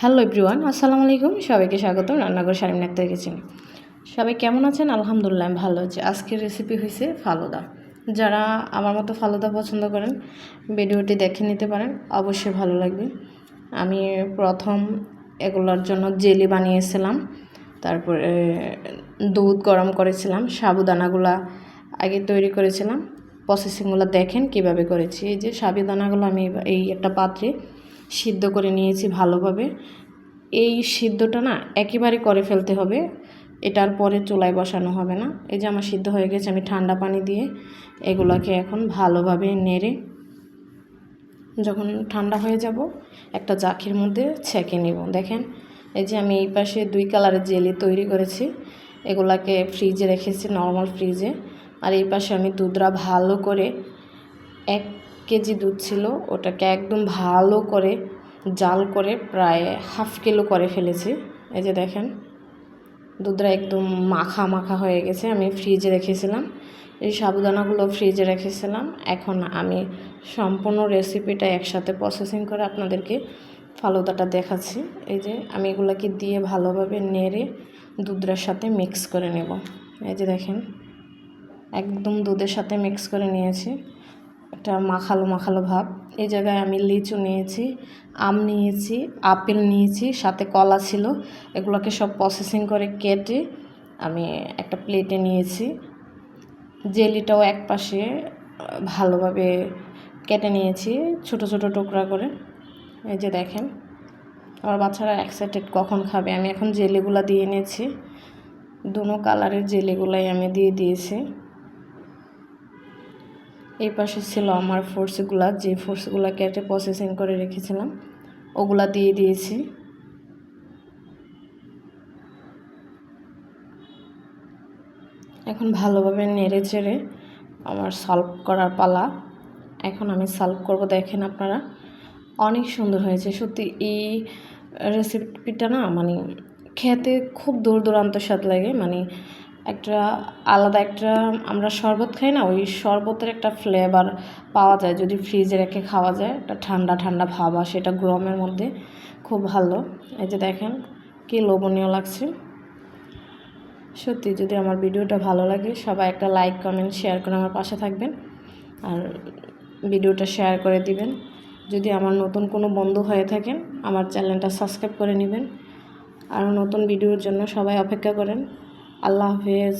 Hello everyone, আসসালামু আলাইকুম। সবাইকে স্বাগতম রান্নাঘর শারমিন আক্তার কিচেনে। সবাই কেমন আছেন? আলহামদুলিল্লাহ আমি ভালো আছি। আজকের রেসিপি হয়েছে ফালুদা। যারা আমার মতো ফালুদা পছন্দ করেন ভিডিওটি দেখে নিতে পারেন, অবশ্যই ভালো লাগবে। আমি প্রথম এগুলোর জন্য জেলি বানিয়েছিলাম, তারপরে দুধ গরম করেছিলাম, সাবুদানাগুলা আগে তৈরি করেছিলাম। প্রসেসিংগুলো দেখেন কিভাবে করেছি। এই যে সাবুদানাগুলো আমি এই একটা পাত্রে সিদ্ধ করে নিয়েছি ভালোভাবে। এই সিদ্ধটা না একেবারে করে ফেলতে হবে, এটার পরে চুলায় বসানো হবে না। এই যে আমার সিদ্ধ হয়ে গেছে, আমি ঠান্ডা পানি দিয়ে এগুলোকে এখন ভালোভাবে নেড়ে যখন ঠান্ডা হয়ে যাব একটা জাকির মধ্যে ছেঁকে নেব। দেখেন এই যে আমি এই পাশে 2 কালারের জেলি তৈরি করেছি, এগুলাকে ফ্রিজে রেখেছি, নর্মাল ফ্রিজে। আর এই পাশে আমি দুধটা ভালো করে 1 কেজি দুধ ছিল, ওটাকে একদম ভালো করে জাল করে প্রায় হাফ কিলো করে ফেলেছি। এই যে দেখেন দুধটা একদম মাখা মাখা হয়ে গেছে। আমি ফ্রিজে রেখেছিলাম, এই সাবুদানাগুলো ফ্রিজে রেখেছিলাম। এখন আমি সম্পূর্ণ রেসিপিটা একসাথে প্রসেসিং করে আপনাদেরকে ফালুদাটা দেখাচ্ছি। এই যে আমি এগুলোকে দিয়ে ভালোভাবে নেড়ে দুধের সাথে মিক্স করে নেব। এই যে দেখেন একদম দুধের সাথে মিক্স করে নিয়েছি, একটা মাখালো মাখালো ভাব। এই জায়গায় আমি লিচু নিয়েছি, আম নিয়েছি, আপেল নিয়েছি, সাথে কলা ছিল। এগুলোকে সব প্রসেসিং করে কেটে আমি একটা প্লেটে নিয়েছি। জেলিটাও এক পাশে ভালোভাবে কেটে নিয়েছি ছোট ছোট টুকরা করে। এই যে দেখেন আমার বাচ্চারা এক্সাইটেড কখন খাবে। আমি এখন জেলিগুলো দিয়ে নিয়েছি, দুনো কালারের জেলিগুলাই আমি দিয়ে দিয়েছি। এই পাশে ছিল আমার ফ্রুটসগুলা, যে ফ্রুটসগুলো কেটে প্রসেসিং করে রেখেছিলাম ওগুলা দিয়ে দিয়েছি। এখন ভালোভাবে নেড়ে চেড়ে আমার সার্ভ করার পালা। এখন আমি সার্ভ করব। দেখেন আপনারা অনেক সুন্দর হয়েছে সত্যি। এই রেসিপিটা না মানে খেতে খুব দূর দূরান্ত স্বাদ লাগে। মানে একটা আলাদা একটা আমরা শরবত খাই না, ওই শরবতের একটা ফ্লেভার পাওয়া যায় যদি ফ্রিজে রেখে খাওয়া যায়। একটা ঠান্ডা ঠান্ডা ভাব আসে, এটা গরমের মধ্যে খুব ভালো। এই যে দেখেন কি লোভনীয় লাগছে সত্যি। যদি আমার ভিডিওটা ভালো লাগে সবাই একটা লাইক কমেন্ট শেয়ার করে আমার পাশে থাকবেন, আর ভিডিওটা শেয়ার করে দিবেন। যদি আমার নতুন কোনো বন্ধু হয়ে থাকেন আমার চ্যানেলটা সাবস্ক্রাইব করে নেবেন। আর নতুন ভিডিওর জন্য সবাই অপেক্ষা করেন। আল্লাহ হাফেজ।